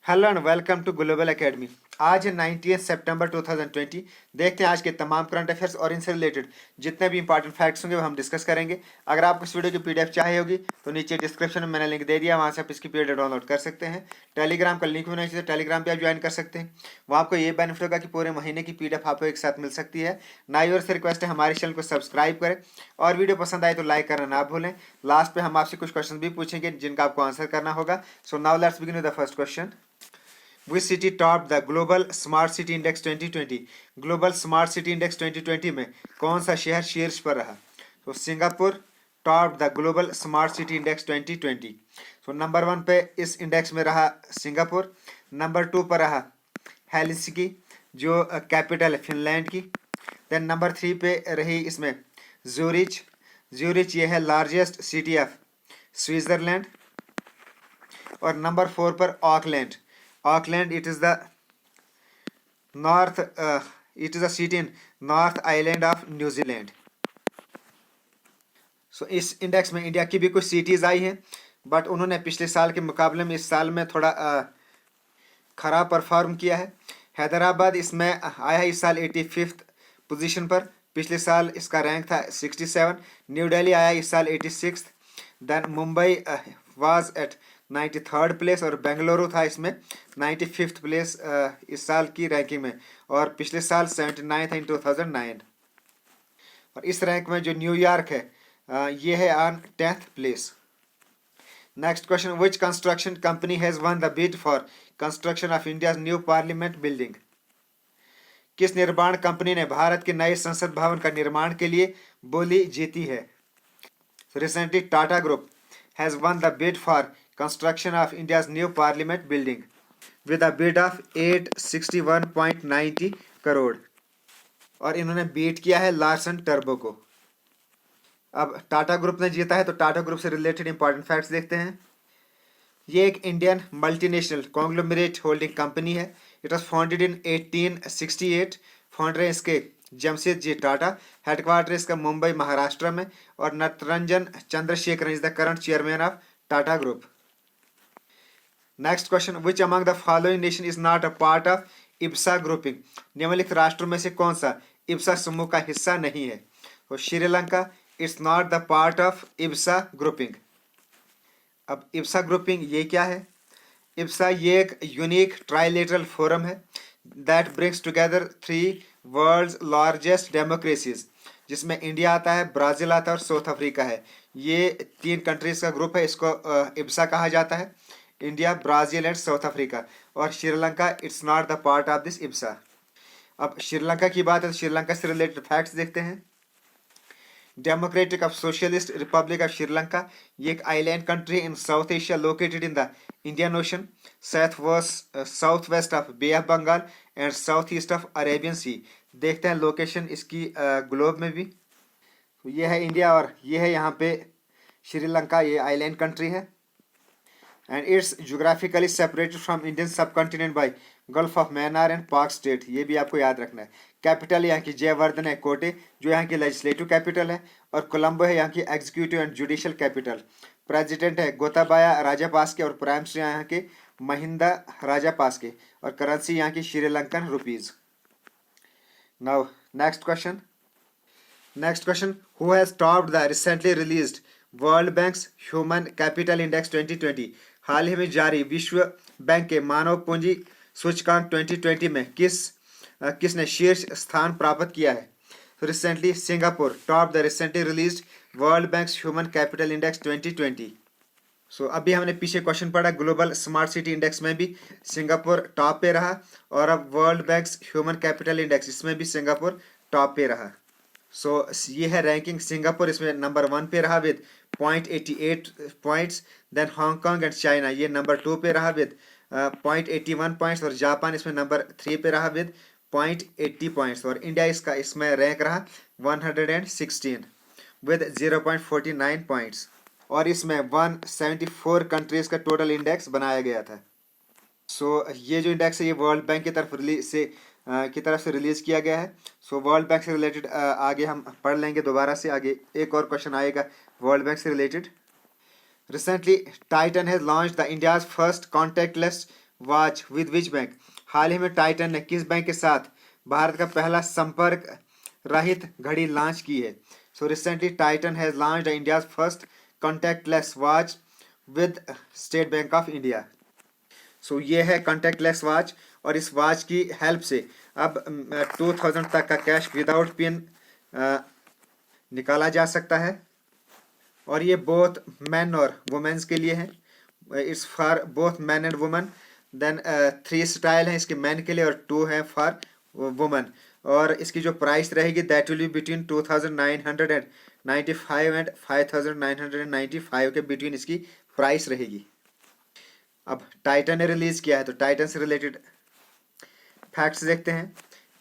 Hello and welcome to Global Academy. आज है 19 सितंबर 2020। देखते हैं आज के तमाम करंट अफेयर्स और इनसे रिलेटेड जितने भी इंपॉर्टेंट फैक्ट्स होंगे वो हम डिस्कस करेंगे। अगर आपको इस वीडियो की पीडीएफ चाहिए होगी तो नीचे डिस्क्रिप्शन में मैंने लिंक दे दिया, वहाँ से आप इसकी पीडीएफ डाउनलोड कर सकते हैं। टेलीग्राम का लिंक भी नहीं चाहिए, टेलीग्राम पे आप ज्वाइन कर सकते हैं। वहाँ आपको ये बेनिफिट होगा कि पूरे महीने की पीडीएफ आपको एक साथ मिल सकती है। ना ही और से रिक्वेस्ट है हमारे चैनल को सब्सक्राइब करें और वीडियो पसंद आए तो लाइक करना ना भूलें। लास्ट पे हम आपसे कुछ क्वेश्चन भी पूछेंगे जिनका आपको आंसर करना होगा। So now let's begin with the first question. Which city topped the Global Smart City Index 2020? Global Smart City Index 2020 में कौन सा शहर शीर्ष पर रहा? तो Singapore top the global smart city index 2020। तो नंबर 1 पे इस इंडेक्स में रहा सिंगापुर। नंबर 2 पर रहा हेलसिंकी जो कैपिटल है फिनलैंड की। देन नंबर 3 पे रही इसमें ज्यूरिच। ज्यूरिच ये है लार्जेस्ट सिटी ऑफ स्विट्जरलैंड। और नंबर 4 पर Auckland. Auckland, it is a city in North Island of New Zealand. So इस इंडेक्स में इंडिया की भी कुछ सिटीज आई हैं, बट उन्होंने पिछले साल के मुकाबले में इस साल में थोड़ा खराब परफॉर्म किया है। हैदराबाद इसमें आया है इस साल 85th पोजीशन पर, पिछले साल इसका रैंक था 67। न्यू दिल्ली आया इस साल 86th। Then Mumbai was at 93rd place और बेंगलुरु था इसमें 95th प्लेस इस साल की रैंकिंग में, और पिछले साल 79 था इन 2009। और इस रैंक में जो न्यूयॉर्क है ये है on 10th place. Next question, which construction company has one the bid for construction of India new parliament building? किस निर्माण कंपनी ने भारत के नए संसद भवन का निर्माण के लिए बोली जीती है? Recently Tata group has one the bid for construction of India's new parliament building with a bid of 861.90 crore, और इन्होंने बीट किया है लार्सन टर्बो को। अब टाटा ग्रुप ने जीता है तो टाटा ग्रुप से रिलेटेड इंपॉर्टेंट फैक्ट्स देखते हैं। ये एक Indian multinational conglomerate holding company है। It was founded in 1868। Founder है इसके जमशेद जी टाटा। हेडक्वार्टर इसका मुंबई महाराष्ट्र में, और Natarajan Chandrasekaran is the current chairman of Tata group. Next question, which among the following nation is not a part of IBSA grouping? निम्नलिखित राष्ट्रों में से कौन सा इब्सा समूह का हिस्सा नहीं है? तो Sri Lanka it's not the part of IBSA grouping. अब इब्सा ग्रुपिंग ये क्या है? इब्सा ये एक यूनिक ट्राइलेटरल फोरम है that brings together 3 world's largest democracies, जिसमें इंडिया आता है, ब्राज़ील आता है और साउथ अफ्रीका है। ये 3 कंट्रीज का ग्रुप है, इसको इब्सा कहा जाता है। India, Brazil and South Africa. और Sri Lanka it's not the part of this IBSA. अब श्रीलंका की बात है तो श्रीलंका से रिलेटेड फैक्ट्स देखते हैं। Democratic of socialist republic of Sri Lanka ये एक island country in South Asia located in the Indian Ocean, south west of Bay of Bengal and south east of Arabian Sea. देखते हैं लोकेशन इसकी ग्लोब में भी। तो ये है इंडिया और ये है यहाँ पे श्रीलंका, ये आइलैंड कंट्री है। And it's geographically separated from Indian subcontinent by Gulf of Mannar and Palk Strait, ये भी आपको याद रखना है। कैपिटल यहाँ की जयवर्धन है कोटे, जो यहाँ की लेजिस्लेटिव कैपिटल है, और कोलंबो है यहाँ की executive and judicial capital. President है गोताबाया राजापाक्से और प्राइम मिनिस्टर यहाँ के महिंदा राजापाक्से, और करेंसी यहाँ की Sri Lankan rupees. Now next question, who has topped the recently released world banks human capital index 2020? हाल ही में जारी विश्व बैंक के मानव पूंजी सूचकांक 2020 में किसने शीर्ष स्थान प्राप्त किया है? Recently Singapore top the recently released world banks human capital index 2020। सो अभी हमने पीछे क्वेश्चन पढ़ा, ग्लोबल स्मार्ट सिटी इंडेक्स में भी सिंगापुर टॉप पे रहा, और अब world banks human capital index इसमें भी सिंगापुर टॉप पे रहा। सो ये है रैंकिंग। सिंगापुर इसमें नंबर 1 पे रहा with 0.88 points. Then Hong Kong and China ये नंबर 2 पे रहा विद 0.81 पॉइंट्स, और जापान इसमें नंबर 3 पे रहा विद 0.80 पॉइंट्स, और इंडिया इसमें रैंक रहा 116 विद 0.49 पॉइंट्स, और इसमें 174 कंट्रीज का टोटल इंडेक्स बनाया गया था। सो ये जो इंडेक्स है ये वर्ल्ड बैंक की तरफ से रिलीज किया गया है। सो वर्ल्ड बैंक से रिलेटेड आगे हम पढ़ लेंगे दोबारा से। आगे एक और क्वेश्चन आएगा वर्ल्ड बैंक से related. Recently, Titan has launched the India's first contactless watch with which bank? हाल ही में टाइटन ने किस बैंक के साथ भारत का पहला संपर्क रहित घड़ी लॉन्च की है? So recently Titan has launched India's first contactless watch with State Bank of India. So ये है कॉन्टैक्टलेस वॉच, और इस वॉच की हेल्प से अब 2000 तक का कैश विदाउट पिन निकाला जा सकता है, और ये बोथ मैन और वुमेन्स के लिए है। It's for both man and women. Then 3 style हैं इसके मैन के लिए और 2 हैं फॉर वुमेन। और इसकी जो प्राइस रहेगी that will be between 2995 and 5995 के बिटवीन इसकी प्राइस रहेगी। अब टाइटन ने रिलीज किया है तो टाइटन से रिलेटेड फैक्ट्स देखते हैं।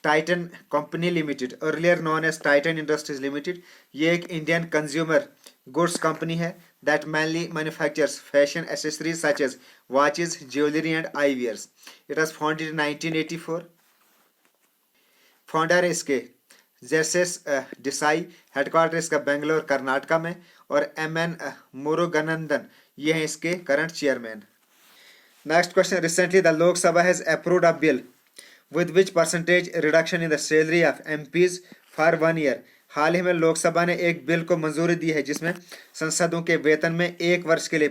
Titan company limited, earlier known as Titan industries limited, ये एक इंडियन कंज्यूमर गुड्स कंपनी है that mainly manufactures fashion accessories such as watches, jewelry and eyewears. It was founded in 1984. Founder है इसके Jesus Desai, headquarter इसका बेंगलोर कर्नाटका में, और MN मुरुगनंदन ये हैं इसके current chairman. Next question, recently the लोक सभा has approved a bill with which percentage reduction in the salary of MPs for 1 year? हाल ही में लोकसभा ने एक बिल को मंजूरी दी है जिसमें संसदों के वेतन में 1 वर्ष के लिए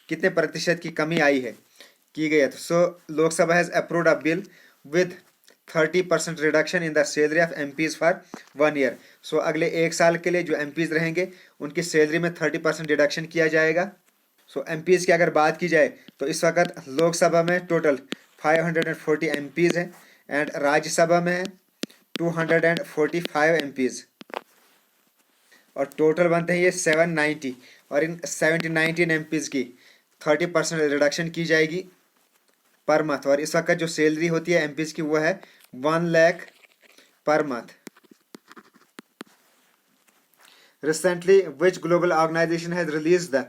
कितने प्रतिशत की कमी की गई है। So Lok Sabha has approved a bill with 30% reduction in the salary of MPs for 1 year. So अगले 1 साल के लिए जो MPs रहेंगे उनकी सैलरी में 30% रिडक्शन किया जाएगा। सो MPs की अगर बात की जाए तो इस वक्त लोकसभा में टोटल 540 MPs हैं एंड राज्यसभा में 245 MPs, और टोटल बनते हैं ये 790, और इन 719 MPs की 30% रिडक्शन की जाएगी पर मंथ। और इस वक्त जो सैलरी होती है MPs की वो है 1 lakh per month. Recently which global organisation has release the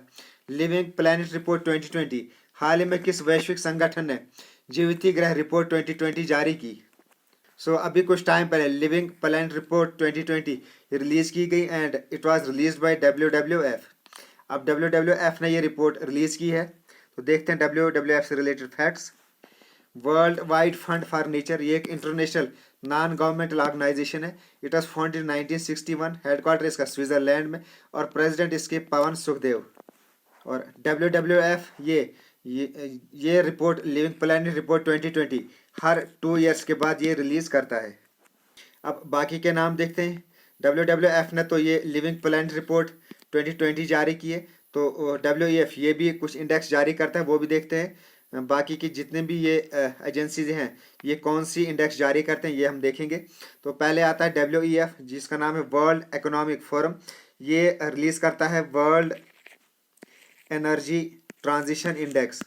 living planet report 2020? हाल ही में किस वैश्विक संगठन ने जीविती ग्रह रिपोर्ट 2020 जारी की? सो अभी कुछ टाइम पहले लिविंग प्लैनेट रिपोर्ट 2020 रिलीज की गई and it was released by WWF। अब WWF ने ये रिपोर्ट रिलीज की है, तो देखते हैं WWF से related facts. World wide fund for nature, ये एक इंटरनेशनल नॉन गवर्नमेंटल ऑर्गेनाइजेशन है। It was founded in 1961, headquarter इसका स्विट्जरलैंड में, और प्रेसिडेंट इसके पवन सुखदेव। और WWF ये रिपोर्ट लिविंग प्लैनेट रिपोर्ट 2020 हर 2 ईयर्स के बाद ये रिलीज करता है। अब बाकी के नाम देखते हैं। WWF ने तो ये लिविंग प्लैनेट रिपोर्ट 2020 जारी की है, तो WEF ये भी कुछ इंडेक्स जारी करता है, वो भी देखते हैं। बाकी की जितने भी ये एजेंसीज हैं ये कौन सी इंडेक्स जारी करते हैं ये हम देखेंगे। तो पहले आता है WEF जिसका नाम है वर्ल्ड इकोनॉमिक फोरम। ये रिलीज करता है वर्ल्ड एनर्जी ट्रांजिशन इंडेक्स।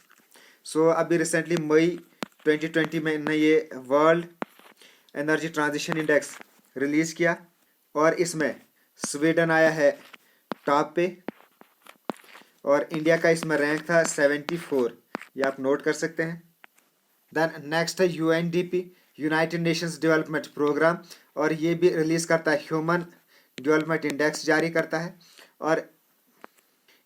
सो अभी रिसेंटली मई 2020 में इन्होंने ये world energy transition index release किया, और इसमें स्वीडन आया है टॉप पे, और इंडिया का इसमें रैंक था 74, ये आप नोट कर सकते हैं। देन नेक्स्ट है UNDP, United Nations Development Programme, और ये भी रिलीज़ करता है ह्यूमन डेवलपमेंट इंडेक्स जारी करता है। और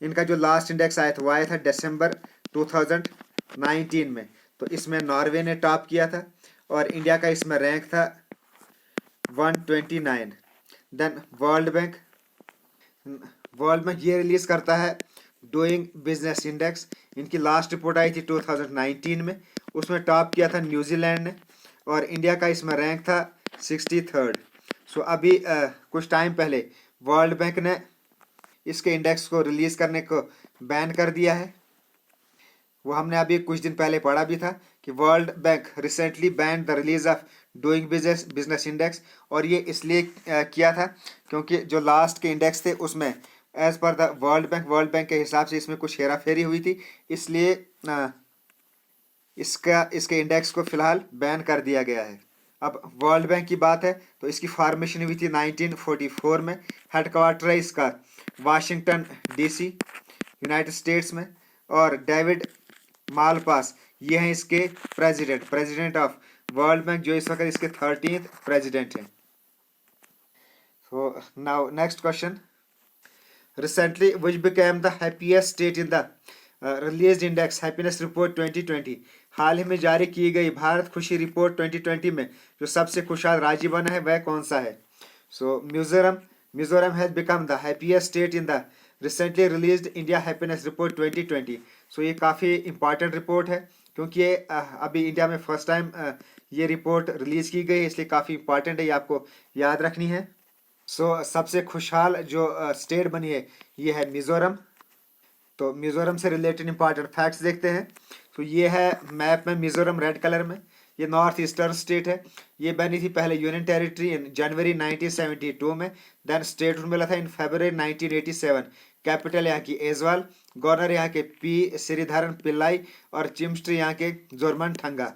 इनका जो लास्ट इंडेक्स आया था वो आया था दिसंबर 2019 में, तो इसमें नॉर्वे ने टॉप किया था, और इंडिया का इसमें रैंक था 129। देन वर्ल्ड बैंक ये रिलीज़ करता है डूइंग बिजनेस इंडेक्स। इनकी लास्ट रिपोर्ट आई थी 2019 में, उसमें टॉप किया था न्यूजीलैंड ने, और इंडिया का इसमें रैंक था 63rd। सो अभी कुछ टाइम पहले वर्ल्ड बैंक ने इसके इंडेक्स को रिलीज़ करने को बैन कर दिया है। वो हमने अभी कुछ दिन पहले पढ़ा भी था कि world bank recently ban the release of doing business index, और ये इसलिए किया था क्योंकि जो लास्ट के इंडेक्स थे उसमें as per the world bank के हिसाब से इसमें कुछ हेरा फेरी हुई थी, इसलिए इसके इंडेक्स को फिलहाल बैन कर दिया गया है। अब वर्ल्ड बैंक की बात है तो इसकी फॉर्मेशन हुई थी 1944 में। हेडक्वार्टर है इसका वाशिंगटन DC यूनाइटेड स्टेट्स में, और डेविड मालपास ये हैं इसके प्रेसिडेंट ऑफ वर्ल्ड बैंक, जो इस वक्त इसके 13th प्रेसिडेंट हैं। So now next question, recently which became the happiest state in the released index happiness report 2020? हाल ही में जारी की गई भारत खुशी रिपोर्ट 2020 में जो सबसे खुशहाल राज्य बना है वह कौन सा है? So Mizoram has become the happiest state in the recently released India happiness report 2020। So ये काफ़ी इंपॉर्टेंट रिपोर्ट है क्योंकि ये अभी इंडिया में फर्स्ट टाइम ये रिपोर्ट रिलीज की गई है, इसलिए काफ़ी इंपॉर्टेंट है, ये आपको याद रखनी है। सो सबसे खुशहाल जो स्टेट बनी है ये है मिजोरम। तो मिजोरम से रिलेटेड इंपॉर्टेंट फैक्ट्स देखते हैं। तो ये है मैप में मिजोरम रेड कलर में, ये नॉर्थ ईस्टर्न स्टेट है। ये बनी थी पहले यूनियन टेरिटरी इन जनवरी 1972 में, देन स्टेटहुड मिला था इन फरवरी 1987। कैपिटल यहाँ की एजवाल, गवर्नर यहाँ के पी श्रीधरन पिल्लाई और चीफ मिनिस्टर यहाँ के जोरमनथंगा।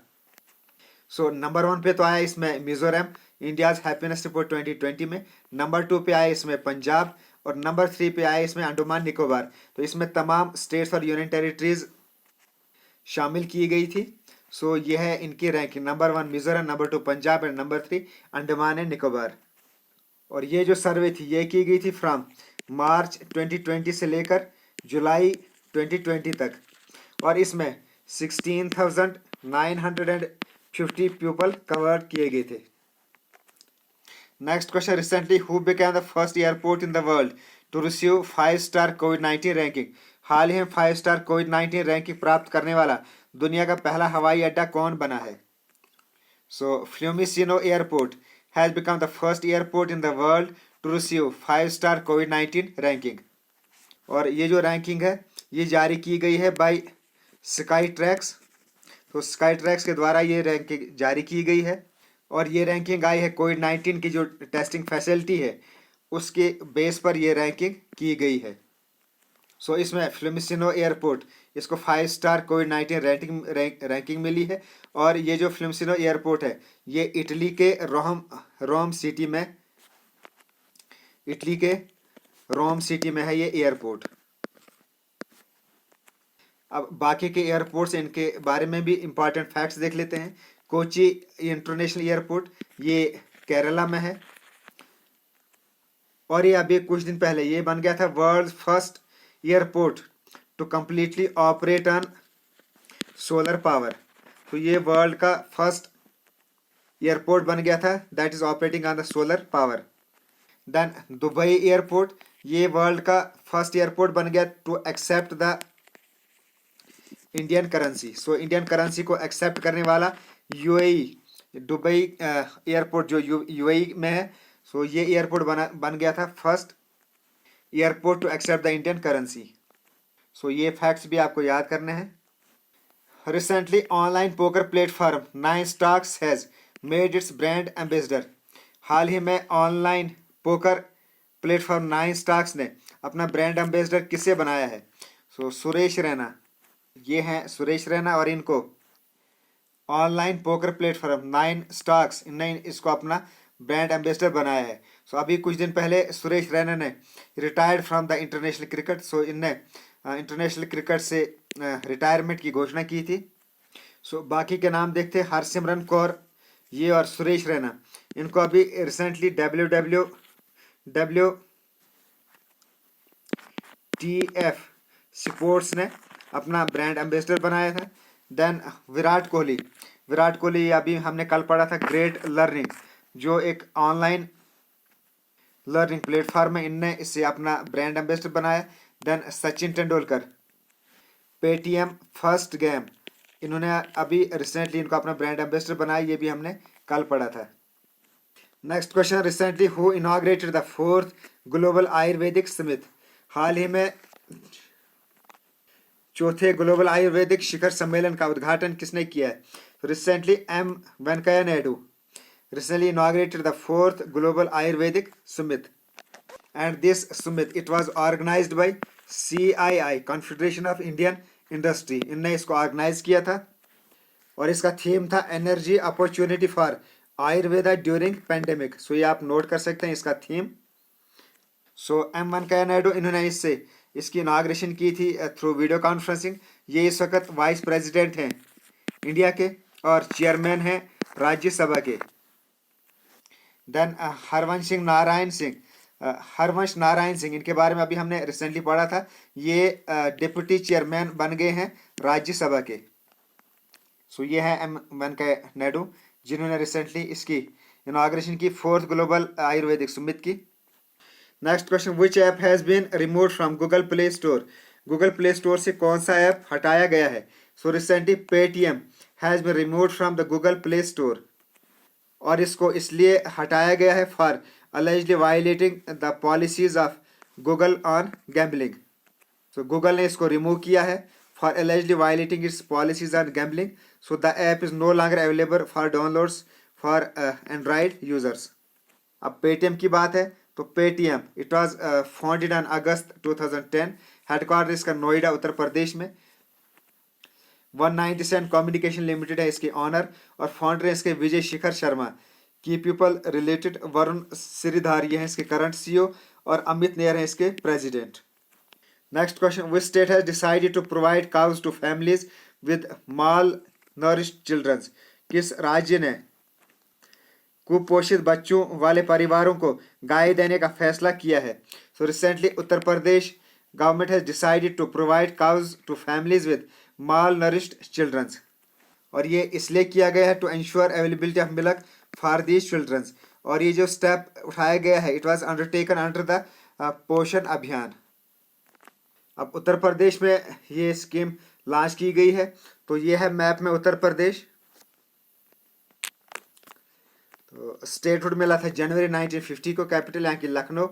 सो नंबर 1 पे तो आया इसमें मिजोरम इंडियाज हैप्पीनेस रिपोर्ट 2020 में। नंबर 2 पे आया इसमें पंजाब और नंबर 3 पे आया इसमें अंडमान निकोबार। तो इसमें तमाम स्टेट्स और यूनियन टेरिटरीज शामिल की गई थी। सो ये है इनकी ranking, number 1 Mizoram, number 2 Punjab and number 3 Andaman and Nicobar. और ये जो सर्वे थी ये की गई थी फ्रॉम मार्च 2020 से लेकर जुलाई 2020 तक, और इसमें 16,950 पीपल कवर किए गए थे। Next question, recently who became the first airport in the world to receive 5-स्टार कोविड-19 रैंकिंग? हाल ही में 5-स्टार कोविड-19 रैंकिंग प्राप्त करने वाला दुनिया का पहला हवाई अड्डा कौन बना है? So Fiumicino airport has become the first airport in the world to receive 5-स्टार कोविड-19 रैंकिंग। और ये जो रैंकिंग है ये जारी की गई है बाय स्काई ट्रैक्स। तो स्काई ट्रैक्स के द्वारा ये रैंकिंग जारी की गई है, और ये रैंकिंग आई है कोविड-19 की जो टेस्टिंग फैसिलिटी है उसके बेस पर ये रैंकिंग की गई है। सो इसमें फ्लिमिसिनो एयरपोर्ट इसको 5-स्टार कोविड-19 रैंकिंग मिली है। और ये जो फ्लिमिसिनो एयरपोर्ट है ये इटली के रोम सिटी में है ये एयरपोर्ट। अब बाकी के एयरपोर्ट्स इनके बारे में भी इंपॉर्टेंट फैक्ट्स देख लेते हैं। कोची इंटरनेशनल एयरपोर्ट ये केरला में है, और ये अभी कुछ दिन पहले ये बन गया था world first airport to completely operate on solar power. तो ये वर्ल्ड का फर्स्ट एयरपोर्ट बन गया था that is operating on the solar power. Then Dubai airport ये वर्ल्ड का फर्स्ट एयरपोर्ट बन गया to accept the Indian currency. So Indian currency को एक्सेप्ट करने वाला यूएई दुबई एयरपोर्ट जो यूएई में है। सो ये एयरपोर्ट बन गया था first airport to accept the Indian currency. So ये फैक्ट्स भी आपको याद करने हैं। Recently online poker platform 9 stacks has made its brand ambassador. हाल ही में ऑनलाइन पोकर प्लेटफॉर्म 9 स्टॉक्स ने अपना ब्रांड एम्बेसडर किसे बनाया है? सो सुरेश रैना, ये हैं सुरेश रैना, और इनको ऑनलाइन पोकर प्लेटफॉर्म 9 स्टॉक्स इनने इसको अपना ब्रांड एम्बेसडर बनाया है। सो अभी कुछ दिन पहले सुरेश रैना ने retired from the international cricket. So इनने इंटरनेशनल क्रिकेट से रिटायरमेंट की घोषणा की थी। सो बाकी के नाम देखते हैं, हरसिमरन कौर ये और सुरेश रैना, इनको अभी रिसेंटली WTF स्पोर्ट्स ने अपना ब्रांड एम्बेसडर बनाया था। देन विराट कोहली अभी हमने कल पढ़ा था ग्रेट लर्निंग जो एक ऑनलाइन लर्निंग प्लेटफॉर्म है, इनने इससे अपना ब्रांड एम्बेसडर बनाया। Then Sachin Tendulkar Paytm first game, इन्होंने अभी रिसेंटली इनको अपना ब्रांड एम्बेसडर बनाया, ये भी हमने कल पढ़ा था। Next question, recently who inaugurated the 4th global Ayurvedic summit? हाल ही में चौथे ग्लोबल आयुर्वेदिक शिखर सम्मेलन का उद्घाटन किसने किया है? Recently M Venkaiah Naidu recently inaugurated the 4th global ayurvedic summit, and this summit it was organized by CII Confederation of Indian Industry। इनने इसको ऑर्गेनाइज किया था और इसका थीम था energy opportunity for Ayurveda during pandemic. So ये आप नोट कर सकते हैं इसका theme. So M Venkaiah Naidu इन्होंने इसकी इनाग्रेशन की थी थ्रू वीडियो कॉन्फ्रेंसिंग। ये इस वक्त वाइस प्रेसिडेंट हैं इंडिया के और चेयरमैन हैं राज्यसभा के। देन हरवंश नारायण सिंह, इनके बारे में अभी हमने रिसेंटली पढ़ा था, ये डिप्टी चेयरमैन बन गए हैं राज्यसभा के। सो ये है एम वेंकैया नायडू, जिन्होंने रिसेंटली इसकी इनॉग्रेशन की, 4th ग्लोबल आयुर्वेदिक समिट की। Next question, which app has been remove from Google Play Store? Google Play Store से कौन सा ऐप हटाया गया है? So recently Paytm has been removed from the Google Play Store, और इसको इसलिए हटाया गया है for allegedly violating the policies of Google on gambling. So Google ने इसको रिमूव किया है for allegedly violating its policies on gambling. So the app is no longer available for downloads for Android users. अब Paytm की बात है तो Paytm it was founded on August 2010, headquarter इसका नोएडा उत्तर प्रदेश में। 197 कम्युनिकेशन लिमिटेड है इसके ऑनर, और फाउंडर है इसके विजय शेखर शर्मा। की पीपल रिलेटेड वरुण सिरीधार ये हैं इसके करंट सीईओ, और अमित नेयर हैं इसके president. Next question, which state has decided to provide cows to families with malnourished childrens? किस राज्य ने कुपोषित बच्चों वाले परिवारों को गाय देने का फैसला किया है? So recently Uttar Pradesh government has decided to provide cows to families with malnourished childrens, और ये इसलिए किया गया है to ensure availability of milk for these childrens. और ये जो स्टेप उठाया गया है it was undertaken under the Poshan Abhiyan. अब उत्तर प्रदेश में ये स्कीम लॉन्च की गई है, तो ये है मैप में उत्तर प्रदेश। तो स्टेटहुड मिला था जनवरी 1950 को, कैपिटल यहाँ की लखनऊ,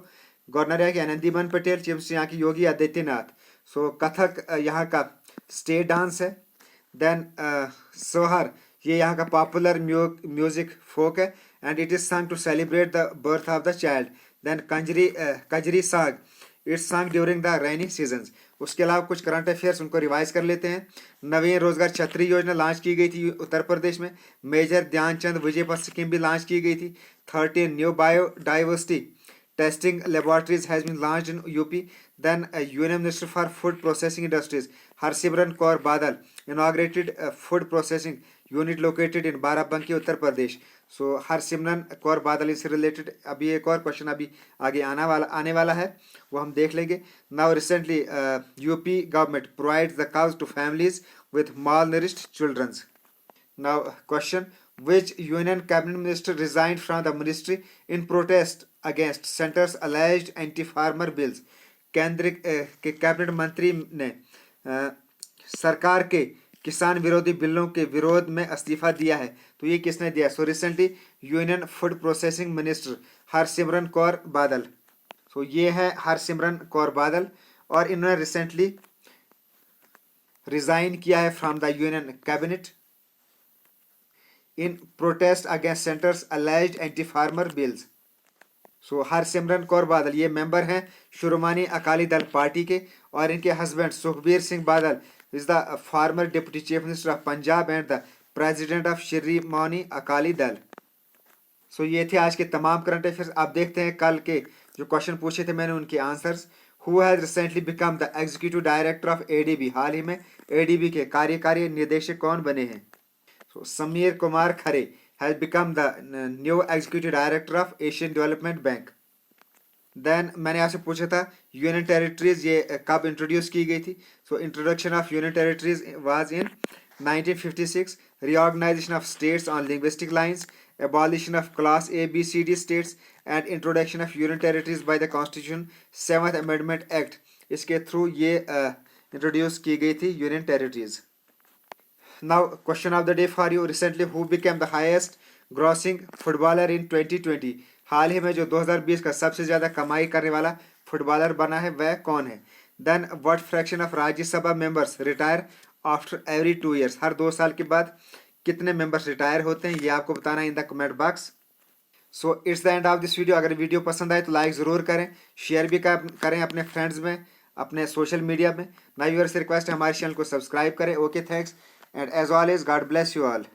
गवर्नर यहाँ की आनंदीबेन पटेल, चीफ मिनिस्टर यहाँ की योगी आदित्यनाथ। सो कथक यहाँ का स्टेट डांस है। देन सोहर ये यहाँ का पॉपुलर म्यूजिक फोक है, and it is sung to celebrate the birth of the child. Then Kajari song it's संग ड्यूरिंग द रेनी सीजन्स। उसके अलावा कुछ करंट अफेयर्स उनको रिवाइज कर लेते हैं। नवीन रोजगार छतरी योजना लॉन्च की गई थी उत्तर प्रदेश में। मेजर ध्यानचंद विजय पथ स्कीम भी लॉन्च की गई थी। 13 new biodiversity testing laboratories has been launched in UP. Then union minister for food processing industries Harsimrat Kaur Badal inaugurated food processing unit located in Barabanki Uttar Pradesh. So Harsimrat Kaur Badal इससे रिलेटेड अभी एक और क्वेश्चन अभी आगे आने वाला है, वो हम देख लेंगे। Now recently UP government provides the cows to families with malnourished childrens. Now question, which union cabinet minister resigned from the ministry in protest against center's alleged anti-farmer bills? केंद्र के कैबिनेट मंत्री ने सरकार के किसान विरोधी बिलों के विरोध में इस्तीफा दिया है, तो ये किसने दिया? So recently union food processing minister Harsimrat Kaur बादल। सो ये है हरसिमरत कौर बादल, और इन्होंने रिसेंटली रिजाइन किया है from the union cabinet in protest against center's alleged anti-farmer bills. सो हरसिमरत कौर बादल ये मेंबर हैं शिरोमणि अकाली दल पार्टी के, और इनके husband Sukhbir Singh Badal is the former deputy chief minister of Punjab and the president of Shiromani Akali Dal. So ये थे आज के तमाम करंट अफेयर्स। आप देखते हैं कल के जो क्वेश्चन पूछे थे मैंने उनके answers. Who has recently become the executive director of ADB? हाल ही में एडीबी के कार्यकारी निदेशक कौन बने हैं? Sameer Kumar Khare has become the new executive director of Asian Development Bank. देन मैंने आपसे पूछा था यूनियन टेरिटरीज ये कब इंट्रोड्यूस की गई थी? So introduction of union territories was in 1956, reorganization of states on linguistic lines, abolition of class A, B, C, D states, and introduction of union territories by the Constitution 7th Amendment Act. इसके through ये introduce की गई थी union territories. Now question of the day for you, recently who became the highest grossing footballer in 2020? हाल ही में जो 2020 का सबसे ज़्यादा कमाई करने वाला फुटबॉलर बना है वह कौन है? Then what fraction of Rajya Sabha members retire after every 2 years? हर 2 साल के बाद कितने मेंबर्स रिटायर होते हैं, ये आपको बताना है in the comment box. So it's the end of this video. अगर वीडियो पसंद आए तो लाइक ज़रूर करें, शेयर भी करें अपने फ्रेंड्स में, अपने सोशल मीडिया में। नई व्यूअर्स से रिक्वेस्ट है हमारे चैनल को सब्सक्राइब करें। Okay, thanks, and as always God bless you all.